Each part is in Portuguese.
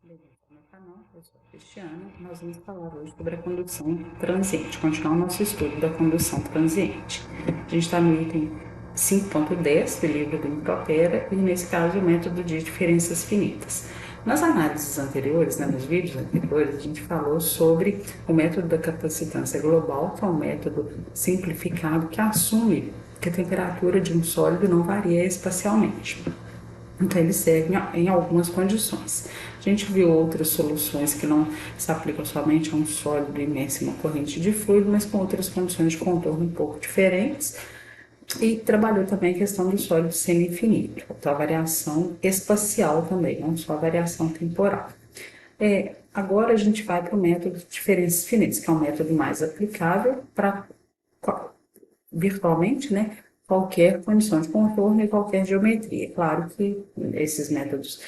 Bem-vindo ao meu canal, eu sou a Cristiana e nós vamos falar hoje sobre a condução transiente, continuar o nosso estudo da condução transiente. A gente está no item 5.10 do livro do Impropera e nesse caso o método de diferenças finitas. Nas análises anteriores, nos vídeos anteriores, a gente falou sobre o método da capacitância global, que é um método simplificado que assume que a temperatura de um sólido não varia espacialmente. Então, ele serve em algumas condições. A gente viu outras soluções que não se aplicam somente a um sólido imerso em uma corrente de fluido, mas com outras condições de contorno um pouco diferentes. E trabalhou também a questão do sólido semi-infinito, então a variação espacial também, não só a variação temporal. Agora a gente vai para o método de diferenças finitas, que é um método mais aplicável para virtualmente, qualquer condição de contorno e qualquer geometria. Claro que esses métodos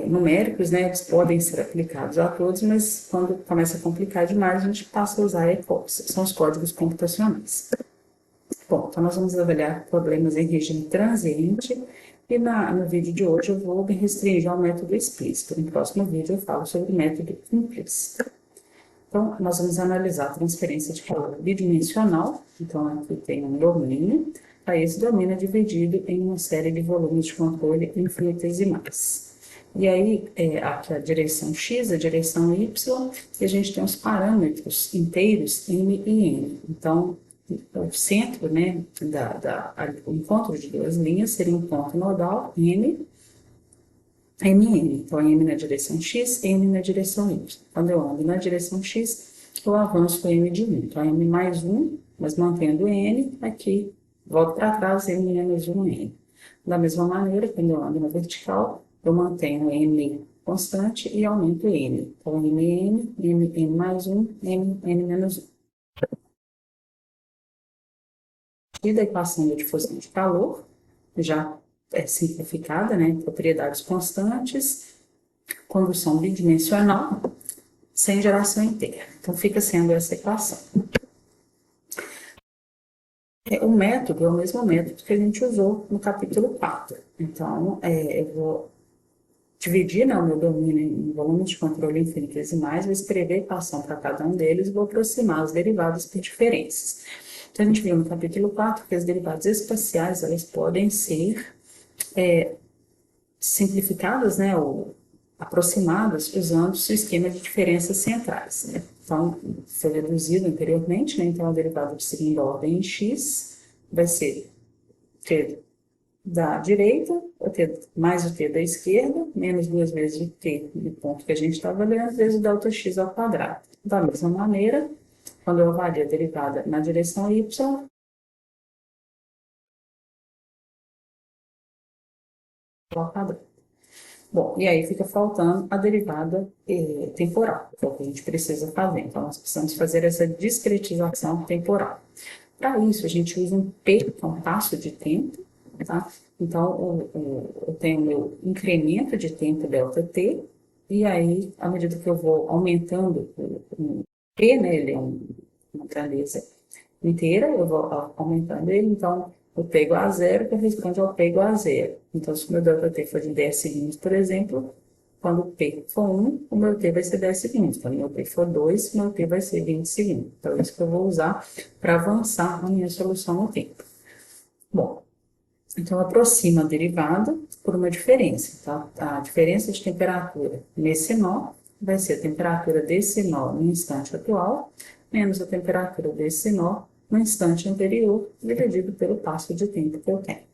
numéricos, eles podem ser aplicados a todos, mas quando começa a complicar demais, a gente passa a usar ECOPS, são os códigos computacionais. Bom, então nós vamos avaliar problemas em regime transiente e no vídeo de hoje eu vou me restringir ao método explícito. No próximo vídeo eu falo sobre o método implícito. Então, nós vamos analisar a transferência de calor bidimensional. Então, aqui tem um domínio. Esse domínio é dividido em uma série de volumes de controle infinitesimais. E aí, aqui a direção X, a direção Y, e a gente tem os parâmetros inteiros M e N. Então, o centro, o encontro de duas linhas seria um ponto nodal, M, MN, então M na direção X, N na direção Y. Quando eu ando na direção X, eu avanço com M de 1. Então, M mais 1, mas mantendo N, aqui, volto para trás, M menos 1, N. Da mesma maneira, quando eu ando na vertical, eu mantenho M constante e aumento N. Então, M mais 1, N menos 1. E da equação da difusão de calor, já é simplificada, propriedades constantes, condução bidimensional, sem geração inteira. Então, fica sendo essa equação. O método é o mesmo método que a gente usou no capítulo 4. Então, eu vou dividir o meu domínio em volumes de controle infinitesimais, vou escrever a equação para cada um deles e vou aproximar as derivadas por diferenças. Então, a gente viu no capítulo 4 que as derivadas espaciais elas podem ser simplificadas, ou aproximadas usando o seu esquema de diferenças centrais. Então, foi reduzido anteriormente, então a derivada de segunda ordem em x vai ser t da direita, o t mais o t da esquerda, menos duas vezes o t do ponto que a gente está avaliando, vezes o delta x ao quadrado. Da mesma maneira, quando eu avalio a derivada na direção y, ao quadrado. Bom, e aí fica faltando a derivada temporal, que é o que a gente precisa fazer. Então, nós precisamos fazer essa discretização temporal. Para isso, a gente usa um P, que é um passo de tempo, tá? Então, eu tenho o meu incremento de tempo ΔT, e aí, à medida que eu vou aumentando o P, ele é uma grandeza inteira, eu vou aumentando ele, então o P igual a zero corresponde ao P igual a zero. Então, se o meu ΔT for de 10 segundos, por exemplo, quando o P for 1, o meu T vai ser 10 segundos. Quando o meu P for 2, o meu T vai ser 20 segundos. Então, é isso que eu vou usar para avançar na minha solução no tempo. Bom, então, eu aproximo a derivada por uma diferença. Tá? A diferença de temperatura nesse nó vai ser a temperatura desse nó no instante atual, menos a temperatura desse nó no instante anterior, dividido pelo passo de tempo que eu tenho.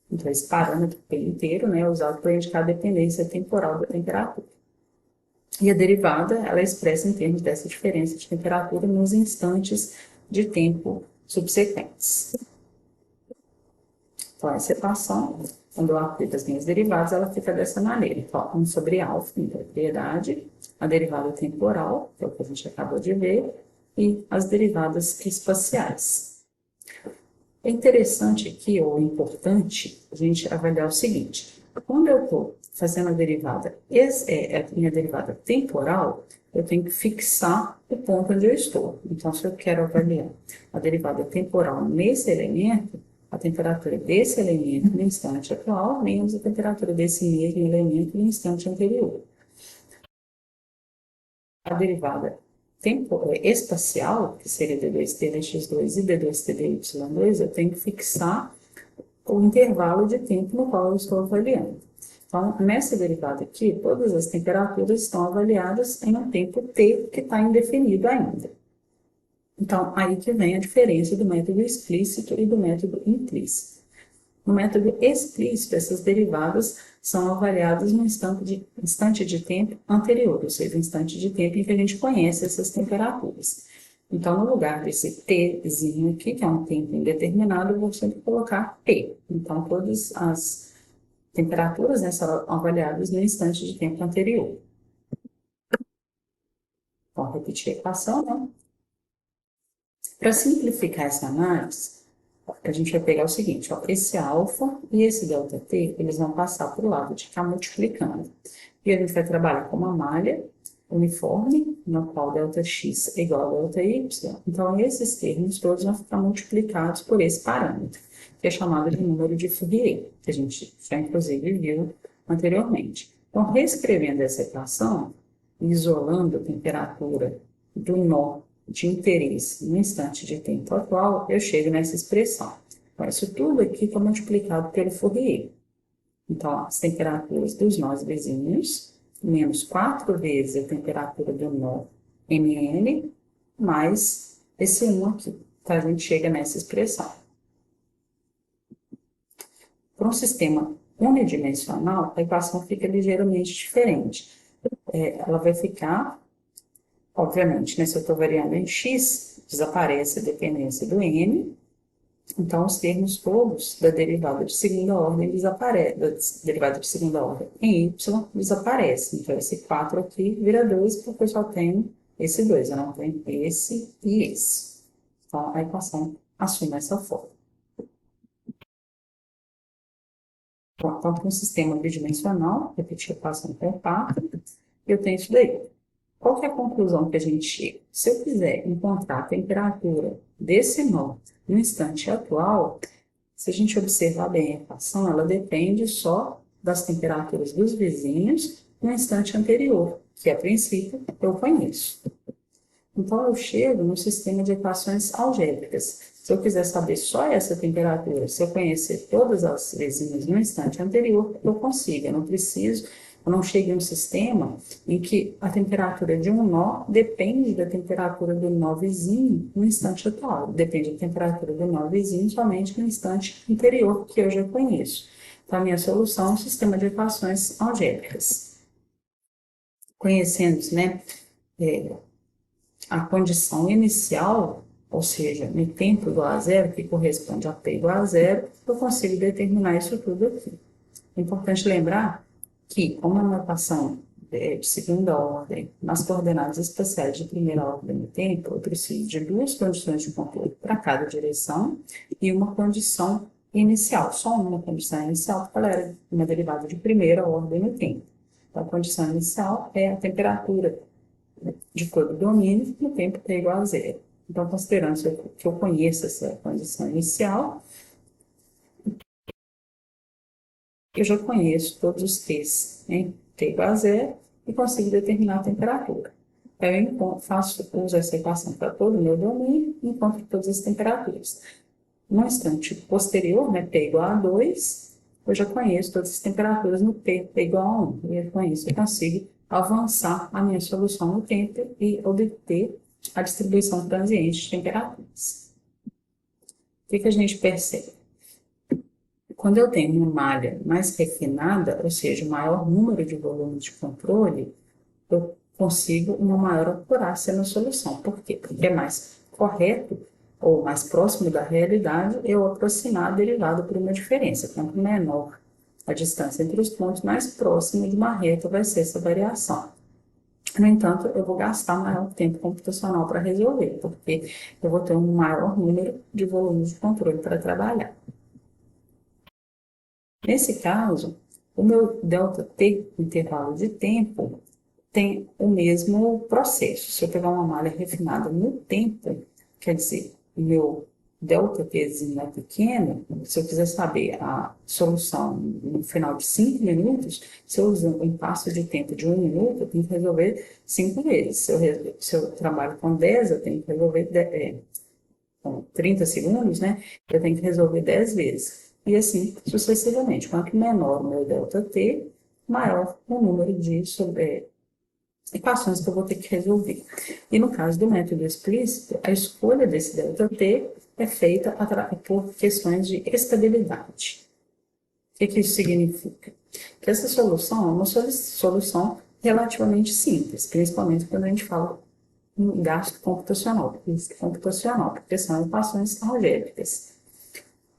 Então, esse parâmetro P inteiro é usado para indicar a dependência temporal da temperatura. E a derivada, ela é expressa em termos dessa diferença de temperatura nos instantes de tempo subsequentes. Então, essa equação, quando eu aplico as minhas derivadas, ela fica dessa maneira. Então, 1 sobre alfa, em propriedade, a derivada temporal, que é o que a gente acabou de ver, e as derivadas espaciais. É interessante aqui, ou importante, a gente avaliar o seguinte. Quando eu estou fazendo a derivada, a minha derivada temporal, eu tenho que fixar o ponto onde eu estou. Então, se eu quero avaliar a derivada temporal nesse elemento, a temperatura desse elemento no instante atual menos a temperatura desse mesmo elemento no instante anterior. A derivada espacial, que seria d2t dx2 e d2t dy2, eu tenho que fixar o intervalo de tempo no qual eu estou avaliando. Então, nessa derivada aqui, todas as temperaturas estão avaliadas em um tempo t que está indefinido ainda. Então, aí que vem a diferença do método explícito e do método implícito. No método explícito, essas derivadas são avaliadas no instante de tempo anterior, ou seja, o instante de tempo em que a gente conhece essas temperaturas. Então, no lugar desse tzinho aqui, que é um tempo indeterminado, eu vou sempre colocar p. Então, todas as temperaturas, né, serão avaliadas no instante de tempo anterior. Vou repetir a equação, né? Para simplificar essa análise, a gente vai pegar o seguinte, ó, esse alfa e esse ΔT, eles vão passar para o lado de cá multiplicando. E a gente vai trabalhar com uma malha uniforme, no qual ΔX é igual a ΔY. Então, esses termos todos vão ficar multiplicados por esse parâmetro, que é chamado de número de Fourier, que a gente já, inclusive, viu anteriormente. Então, reescrevendo essa equação, isolando a temperatura do nó de interesse no instante de tempo atual, eu chego nessa expressão. Então, isso tudo aqui está multiplicado pelo Fourier. Então, as temperaturas dos nós vizinhos, menos 4 vezes a temperatura do nó Mn, mais esse 1 aqui. Então, a gente chega nessa expressão. Para um sistema unidimensional, a equação fica ligeiramente diferente. Ela vai ficar, obviamente, né, se eu estou variando em x, desaparece a dependência do n, então os termos todos da derivada de segunda ordem desaparecem, da derivada de segunda ordem em y desaparece. Então esse 4 aqui vira 2 porque eu só tenho esse 2, eu não tenho esse e esse. Então a equação assume essa forma. Bom, então para um sistema bidimensional, repetir a equação com 4, eu tenho isso daí. Qual que é a conclusão que a gente chega? Se eu quiser encontrar a temperatura desse nó no instante atual, se a gente observar bem a equação, ela depende só das temperaturas dos vizinhos no instante anterior, que a princípio eu conheço. Então eu chego no sistema de equações algébricas. Se eu quiser saber só essa temperatura, se eu conhecer todas as vizinhas no instante anterior, eu consigo, eu não chego em um sistema em que a temperatura de um nó depende da temperatura do nó vizinho no instante atual. Depende da temperatura do nó vizinho somente no instante anterior, que eu já conheço. Então, a minha solução é um sistema de equações algébricas. Conhecendo, né, a condição inicial, ou seja, no tempo igual a zero, que corresponde a P igual a zero, eu consigo determinar isso tudo aqui. É importante lembrar que, como é uma equação de segunda ordem, nas coordenadas espaciais de primeira ordem do tempo, eu preciso de duas condições de controle para cada direção e uma condição inicial, só uma condição inicial, porque ela era uma derivada de primeira ordem no tempo. Então, a condição inicial é a temperatura de todo o domínio no tempo t igual a zero. Então, considerando que eu conheço essa condição inicial, eu já conheço todos os t's em t igual a zero e consigo determinar a temperatura. Eu uso essa equação para todo o meu domínio e encontro todas as temperaturas. No instante posterior, né, t igual a 2, eu já conheço todas as temperaturas no t igual a 1. E com isso eu consigo avançar a minha solução no tempo e obter a distribuição transiente de temperaturas. O que a gente percebe? Quando eu tenho uma malha mais refinada, ou seja, maior número de volumes de controle, eu consigo uma maior acurácia na solução. Por quê? Porque é mais correto ou mais próximo da realidade eu aproximar a derivada por uma diferença. Quanto menor a distância entre os pontos, mais próximo de uma reta vai ser essa variação. No entanto, eu vou gastar maior tempo computacional para resolver, porque eu vou ter um maior número de volumes de controle para trabalhar. Nesse caso, o meu ΔT, intervalo de tempo, tem o mesmo processo. Se eu pegar uma malha refinada no tempo, quer dizer, o meu ΔTzinho é pequeno, se eu quiser saber a solução no final de 5 minutos, se eu uso um passo de tempo de 1 minuto, eu tenho que resolver 5 vezes. Se eu trabalho com 10, eu tenho que resolver com 30 segundos, né? Eu tenho que resolver 10 vezes. E assim sucessivamente. Quanto menor o meu ΔT, maior o número de equações que eu vou ter que resolver. E no caso do método explícito, a escolha desse ΔT é feita por questões de estabilidade. O que isso significa? Que essa solução é uma solução relativamente simples, principalmente quando a gente fala em gasto computacional, porque são equações algébricas.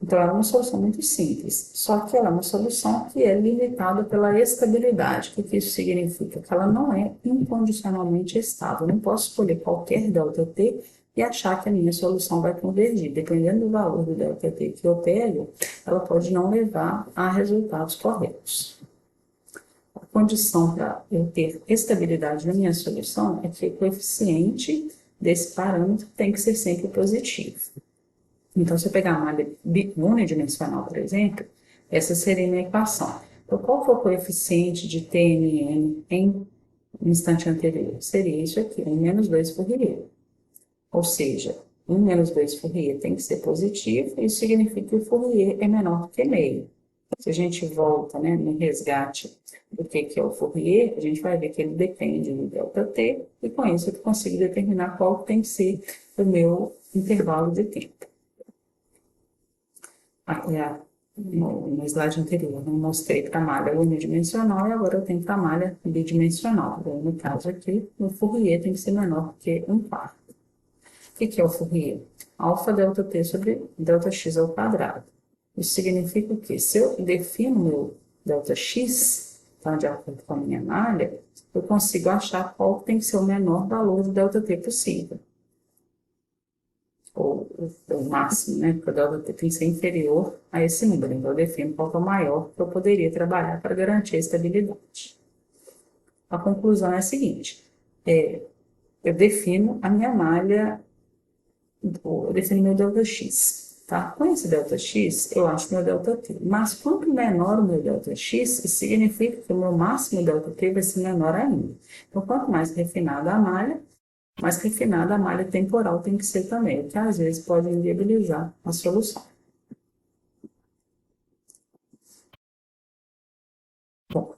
Então, ela é uma solução muito simples, só que ela é uma solução que é limitada pela estabilidade. O que isso significa? Que ela não é incondicionalmente estável. Eu não posso escolher qualquer ΔT e achar que a minha solução vai convergir. Dependendo do valor do ΔT que eu pego, ela pode não levar a resultados corretos. A condição para eu ter estabilidade na minha solução é que o coeficiente desse parâmetro tem que ser sempre positivo. Então, se eu pegar a malha unidimensional, por exemplo, essa seria a minha equação. Então, qual foi o coeficiente de TNN em no instante anterior? Seria isso aqui, 1 menos 2 Fourier. Ou seja, 1 menos 2 Fourier tem que ser positivo, isso significa que o Fourier é menor que meio. Se a gente volta, né, no resgate do que é o Fourier, a gente vai ver que ele depende do ΔT, e com isso eu consigo determinar qual tem que ser o meu intervalo de tempo. No slide anterior, eu mostrei para a malha unidimensional e agora eu tenho para a malha bidimensional. Então, no caso aqui, o Fourier tem que ser menor que 1/4. O que é o Fourier? Alfa delta t sobre delta x ao quadrado. Isso significa o quê? Se eu defino meu ΔX, então, de acordo com a minha malha, eu consigo achar qual tem que ser o menor valor de ΔT possível. Ou o máximo, né? Porque o ΔT tem que ser inferior a esse número. Então, eu defino qual é o maior que eu poderia trabalhar para garantir a estabilidade. A conclusão é a seguinte: eu defino a minha malha, eu defino meu ΔX. Tá? Com esse ΔX, eu acho meu ΔT. Mas quanto menor o meu ΔX, isso significa que o meu máximo ΔT vai ser menor ainda. Então, quanto mais refinada a malha, mais refinada a malha temporal tem que ser também, o que às vezes pode inviabilizar a solução. Bom,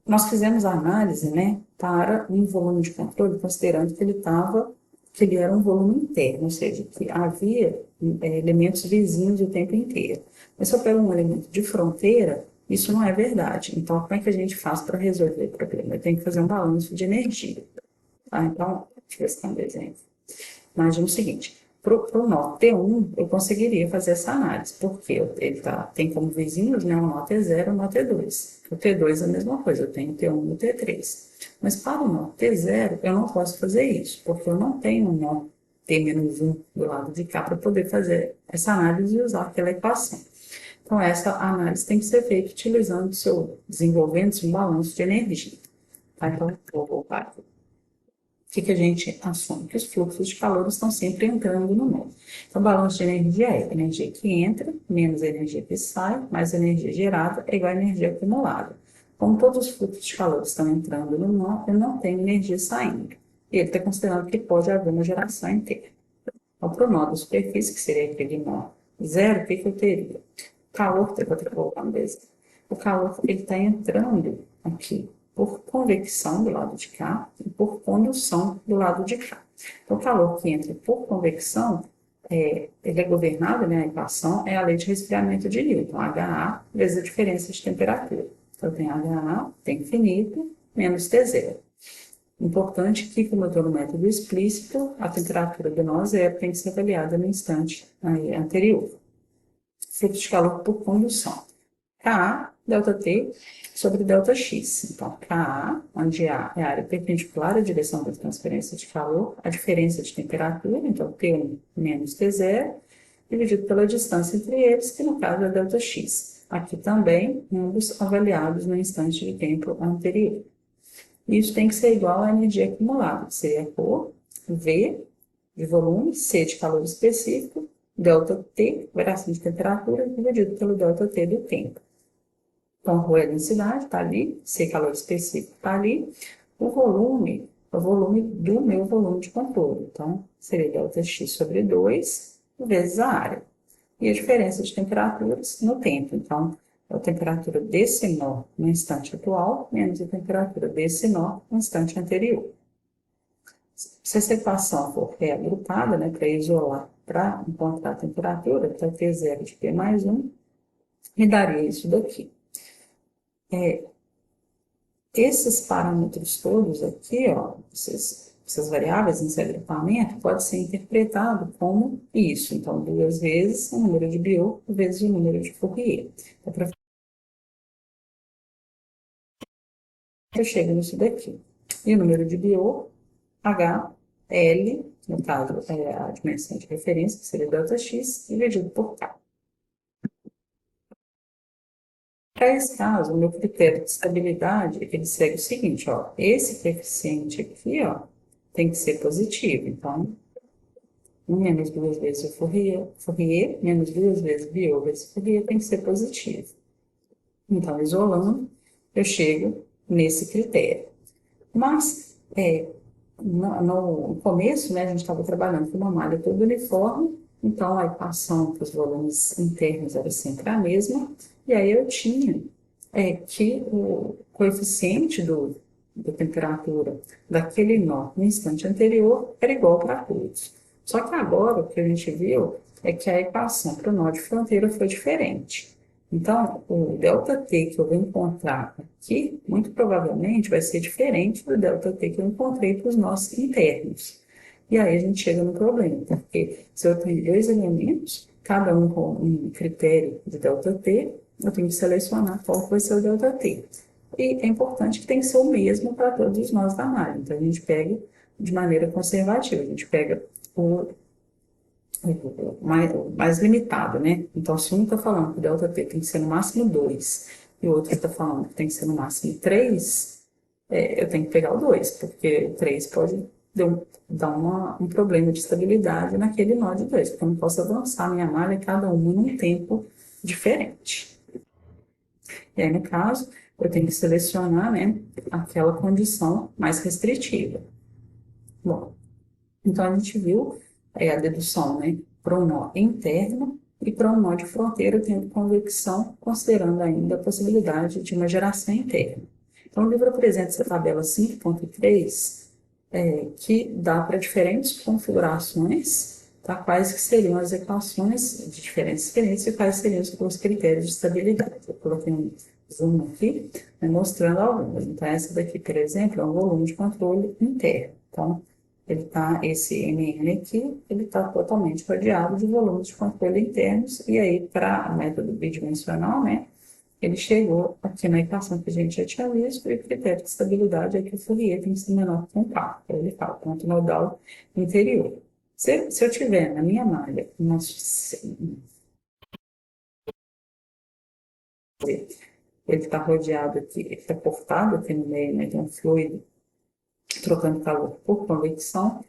nós fizemos a análise, né, para um volume de controle, considerando que ele era um volume interno, ou seja, que havia elementos vizinhos o tempo inteiro. Mas se eu pego um elemento de fronteira, isso não é verdade. Então, como é que a gente faz para resolver o problema? Eu tenho que fazer um balanço de energia. Tá? Então, deixa eu ver se tem um desenho. Imagina o seguinte, para o nó T1, eu conseguiria fazer essa análise, porque ele tem como vizinhos, né, o nó T0 e o nó T2. O T2 é a mesma coisa, eu tenho T1 e o T3. Mas para o nó T0, eu não posso fazer isso, porque eu não tenho um nó T-1 do lado de cá para poder fazer essa análise e usar aquela equação. Então, essa análise tem que ser feita utilizando desenvolvendo um balanço de energia. Tá? Então, vou voltar aqui. O que a gente assume? Que os fluxos de calor estão sempre entrando no nó. Então, o balanço de energia é energia que entra, menos energia que sai, mais energia gerada, é igual a energia acumulada. Como todos os fluxos de calor estão entrando no nó, eu não tenho energia saindo. E ele está considerando que pode haver uma geração inteira. Então, para o nó da superfície, que seria aquele nó zero, o que eu teria? Calor, vou ter que colocar no desenho. O calor, ele está entrando aqui por convecção do lado de cá e por condução do lado de cá. Então, o calor que entra por convecção, ele é governado, né, a equação é a lei de resfriamento de Newton, HA vezes a diferença de temperatura. Então, eu tenho HA, tem infinito, menos T0. Importante que, como eu estou no método explícito, a temperatura do nó zero tem que ser avaliada no instante anterior. Fluxo de calor por condução. Ka, ΔT, sobre ΔX. Então, Ka, onde A é a área perpendicular à direção da transferência de calor, a diferença de temperatura, então T1 menos T0, dividido pela distância entre eles, que no caso é ΔX. Aqui também, ambos avaliados no instante de tempo anterior. Isso tem que ser igual à energia acumulada, que seria por V de volume, C de calor específico, ΔT, variação de temperatura, dividido pelo ΔT do tempo. Então, ρ é a densidade, está ali, C calor específico está ali, o volume é o volume do meu volume de controle. Então, seria ΔX sobre 2 vezes a área. E a diferença de temperaturas no tempo. Então, a temperatura desse nó no instante atual menos a temperatura desse nó no instante anterior. Se essa equação for reagrupada, né, para isolar, para encontrar a temperatura, então T0 de P mais 1, me daria isso daqui. Esses parâmetros todos aqui, ó, essas variáveis nesse agrupamento, pode ser interpretado como isso. Então, 2 vezes o número de Biot vezes o número de Fourier. Então, eu chego nisso daqui. E o número de Biot, H, L, no caso, é a dimensão de referência, que seria ΔX, dividido por K. Para esse caso, o meu critério de estabilidade, ele segue o seguinte, ó, esse coeficiente aqui, ó, tem que ser positivo. Então, 1 menos 2 vezes o Fourier menos 2 vezes Biot vezes Fourier tem que ser positivo. Então, isolando, eu chego nesse critério. Mas, no começo, né, a gente estava trabalhando com uma malha toda uniforme, então a equação para os volumes internos era sempre a mesma, e aí eu tinha que o coeficiente da temperatura daquele nó no instante anterior era igual para todos. Só que agora o que a gente viu é que a equação para o nó de fronteira foi diferente. Então, o ΔT que eu vou encontrar aqui, muito provavelmente vai ser diferente do ΔT que eu encontrei para os nós internos. E aí a gente chega no problema, porque se eu tenho dois elementos, cada um com um critério de ΔT, eu tenho que selecionar qual vai ser o ΔT. E é importante que tem que ser o mesmo para todos os nós da malha. Então, a gente pega de maneira conservativa, a gente pega o mais limitado, né? Então, se um está falando que o ΔT tem que ser no máximo 2 e o outro está falando que tem que ser no máximo 3, eu tenho que pegar o 2, porque o 3 pode dar um problema de estabilidade naquele nó de 2, porque eu não posso avançar minha malha cada uma num tempo diferente. E aí, no caso, eu tenho que selecionar, né, aquela condição mais restritiva. Bom, então a gente viu a dedução, né, para um nó interno e para um nó de fronteira tendo convecção, considerando ainda a possibilidade de uma geração interna. Então, o livro apresenta essa tabela 5.3, que dá para diferentes configurações, tá? Quais que seriam as equações de diferentes referências e quais seriam os critérios de estabilidade. Eu coloquei um zoom aqui, né, mostrando algumas. Então, essa daqui, por exemplo, é um volume de controle interno. Então, esse MN aqui, ele está totalmente rodeado de volumes de controle internos, e aí, para o método bidimensional, né, ele chegou aqui na equação que a gente já tinha visto, e o critério de estabilidade é que o Fourier tem que ser menor que um K. Ele fala, ponto nodal interior. Se eu tiver na minha malha ele está rodeado aqui, ele está cortado aqui no meio, né, tem um fluido trocando calor por convecção,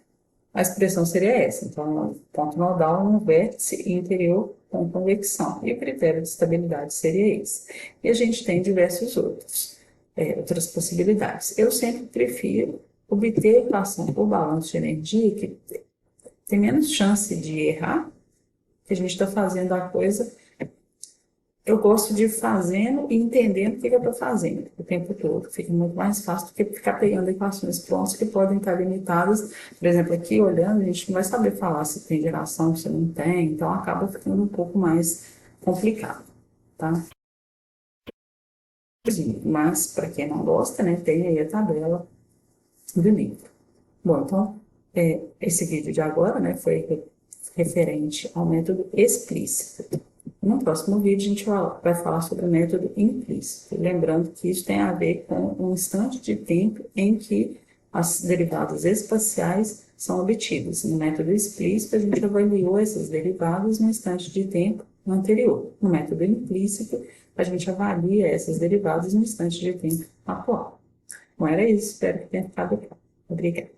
a expressão seria essa. Então, ponto nodal no vértice interior com convecção. E o critério de estabilidade seria esse. E a gente tem diversos outras possibilidades. Eu sempre prefiro obter a equação por balanço de energia, que tem menos chance de errar, que a gente está fazendo a coisa. Eu gosto de ir fazendo e entendendo o que eu estou fazendo o tempo todo. Fica muito mais fácil do que ficar pegando equações prontas que podem estar limitadas. Por exemplo, aqui olhando, a gente não vai saber falar se tem geração, se não tem, então acaba ficando um pouco mais complicado, tá? Mas, para quem não gosta, né, tem aí a tabela do livro. Bom, então, esse vídeo de agora, né, foi referente ao método explícito. No próximo vídeo, a gente vai falar sobre o método implícito. Lembrando que isso tem a ver com um instante de tempo em que as derivadas espaciais são obtidas. No método explícito, a gente avaliou essas derivadas no instante de tempo anterior. No método implícito, a gente avalia essas derivadas no instante de tempo atual. Bom, era isso. Espero que tenha ficado claro. Obrigada.